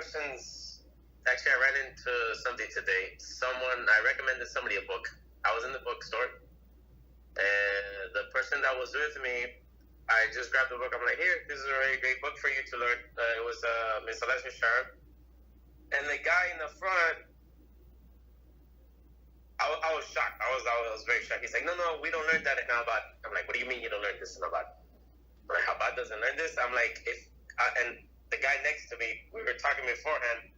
person's. Actually, I ran into something today. I recommended somebody a book. I was in the bookstore, and the person that was with me, I just grabbed the book. I'm like, here, this is a really great book for you to learn. It was Mizrachi Shiur. And the guy in the front, I was shocked. I was very shocked. He's like, no, we don't learn that in Chabad. I'm like, what do you mean you don't learn this in Chabad? I'm like, Chabad doesn't learn this? I'm like, and the guy next to me, we were talking beforehand,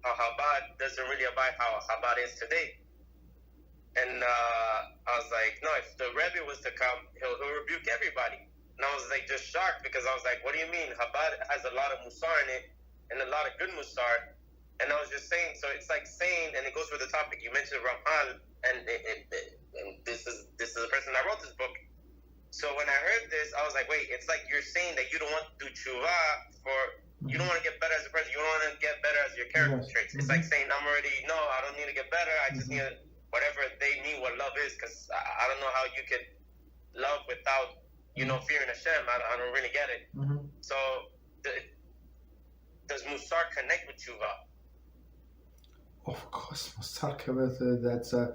how Chabad doesn't really abide how Chabad is today. And I was like, no, if the Rabbi was to come, he'll rebuke everybody. And I was like, just shocked, because I was like, what do you mean? Chabad has a lot of Mussar in it, and a lot of good Mussar. And I was just saying, so it's like saying, and it goes with the topic. You mentioned Ramhal, and this is the person that wrote this book. So when I heard this, I was like, wait, it's like you're saying that you don't want to do Teshuvah you don't want to get better as a person. You don't want to get better as your character traits. It's like saying, I don't need to get better. I just need whatever they mean what love is, because I don't know how you could love without, fearing Hashem. I don't really get it. So does Mussar connect with Teshuvah? Of course, Mussar, that's a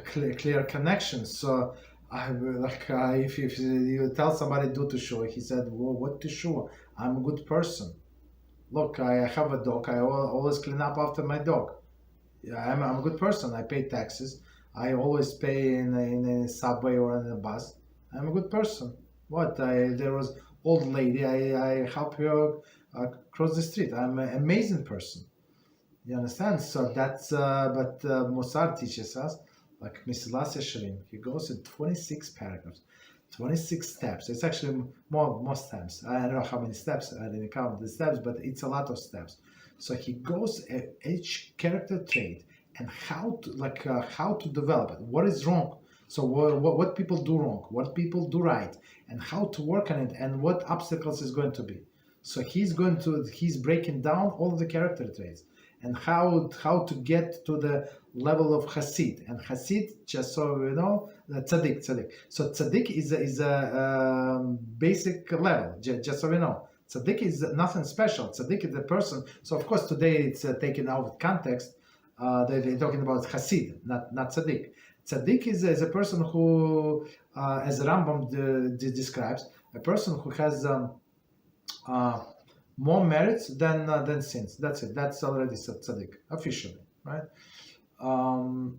clear connection. So, if you tell somebody do Teshuvah, he said, well, what Teshuvah? I'm a good person. Look, I have a dog. I always clean up after my dog. I'm a good person. I pay taxes. I always pay in a subway or in a bus. I'm a good person. There was old lady. I help her cross the street. I'm an amazing person. You understand? So that's, but Mussar teaches us, like Mizrachi, he goes in 26 paragraphs, 26 steps. It's actually more steps. I don't know how many steps, I didn't count the steps, but it's a lot of steps. So he goes at each character trait and how to develop it. What is wrong? So what people do wrong, what people do right, and how to work on it, and what obstacles is going to be. So he's breaking down all of the character traits and how to get to the level of Hasid. And Hasid, just so you know, Tzaddik. So Tzaddik is a basic level, just so you know. Tzaddik is nothing special. Tzaddik is the person. So of course today it's taken out of context. They're talking about Hasid, not Tzaddik. Tzaddik is a person who, as Rambam describes, a person who has more merits than sins. That's it. That's already tzaddik officially, right? And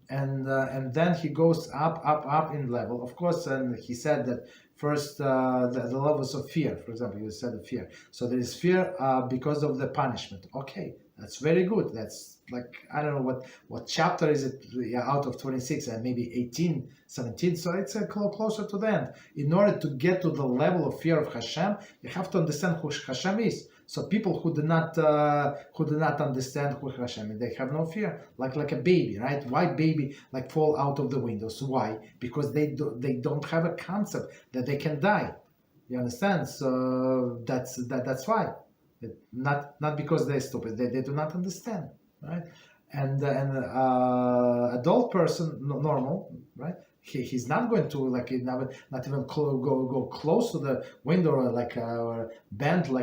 then he goes up in level. Of course, and he said that first the levels of fear. For example, you said fear. So there is fear because of the punishment. Okay, that's very good. That's like, I don't know what chapter is it out of 26, and maybe 18, 17. So it's closer to the end. In order to get to the level of fear of Hashem, you have to understand who Hashem is. So people who do not understand who Hashem is, they have no fear, like a baby, right? Why baby fall out of the windows? Why? Because they don't have a concept that they can die. You understand? So that's why. Not because they're stupid. They do not understand, right? And adult person, normal, right? He's not going to not even go close to the window or bend through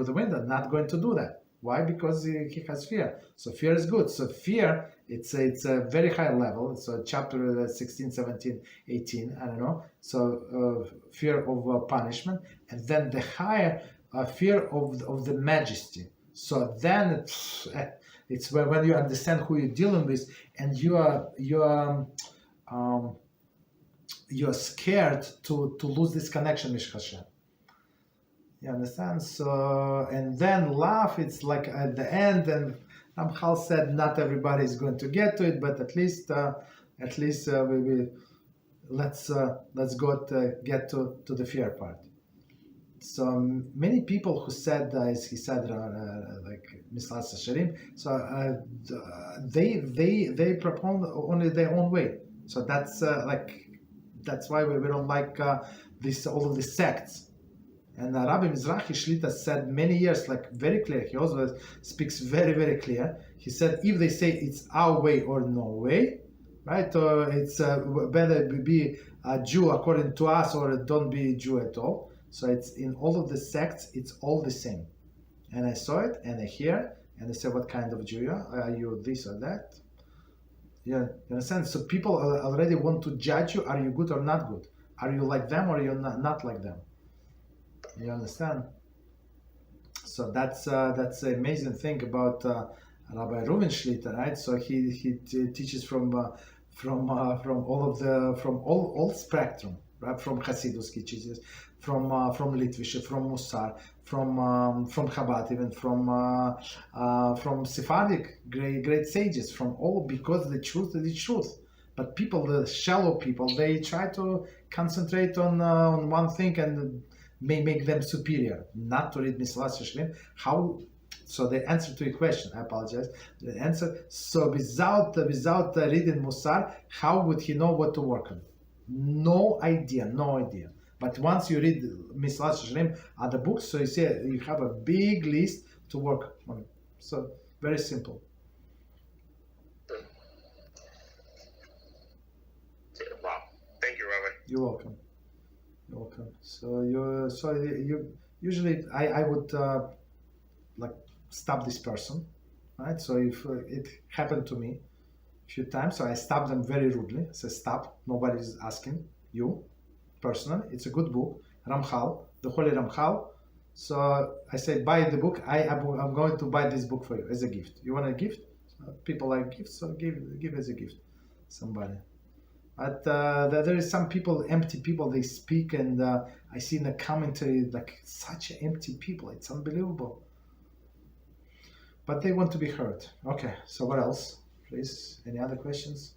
the window. Not going to do that. Why? Because he has fear. So fear is good. So fear, it's a very high level. So chapter 16, 17, 18, I don't know. So fear of punishment, and then the higher fear of the majesty. So then it's when you understand who you're dealing with, and you're scared to lose this connection with Hashem. You understand? So, and then love, it's like at the end, and Ramchal said not everybody is going to get to it, but at least let's get to the fear part. So many people who said, as he said, like Mizrachi, so they propound only their own way. So that's why we don't like all of these sects. And Rabbi Mizrachi Shlita said many years, very clear. He also speaks very, very clear. He said, if they say it's our way or no way, right? Or it's better be a Jew according to us, or don't be a Jew at all. So it's in all of the sects, it's all the same. and I saw it, and I hear, and I say, what kind of Jew you are? Are you this or that? Yeah, you understand? So people already want to judge you. Are you good or not good? Are you like them or are you not like them? You understand? So that's the amazing thing about Rabbi Reuven Shlita, right? So he teaches from all spectrum, right? From Hasidus he teaches, from Litvish, from Mussar, from Chabad, even from Sephardic great sages, from all, because the truth is the truth. But people, the shallow people, they try to concentrate on one thing and make them superior, not to read Mitzvah. How? So the answer to your question, I apologize. The answer. So without reading Mussar, how would he know what to work on? No idea. But once you read Mitzvah, other books, so you see you have a big list to work on. So very simple. Wow. Thank you, Rabbi. You're welcome. So you usually I would like stop this person, right? So if it happened to me a few times, so I stopped them very rudely. I said, stop, nobody's asking you personally. It's a good book, Ramchal, the Holy Ramchal. So I said, buy the book. I'm going to buy this book for you as a gift. You want a gift? So people like gifts, so give as a gift somebody. But there is some people, empty people, they speak, and I see in the commentary like such empty people. It's unbelievable. But they want to be heard. Okay, so what else? Please, any other questions?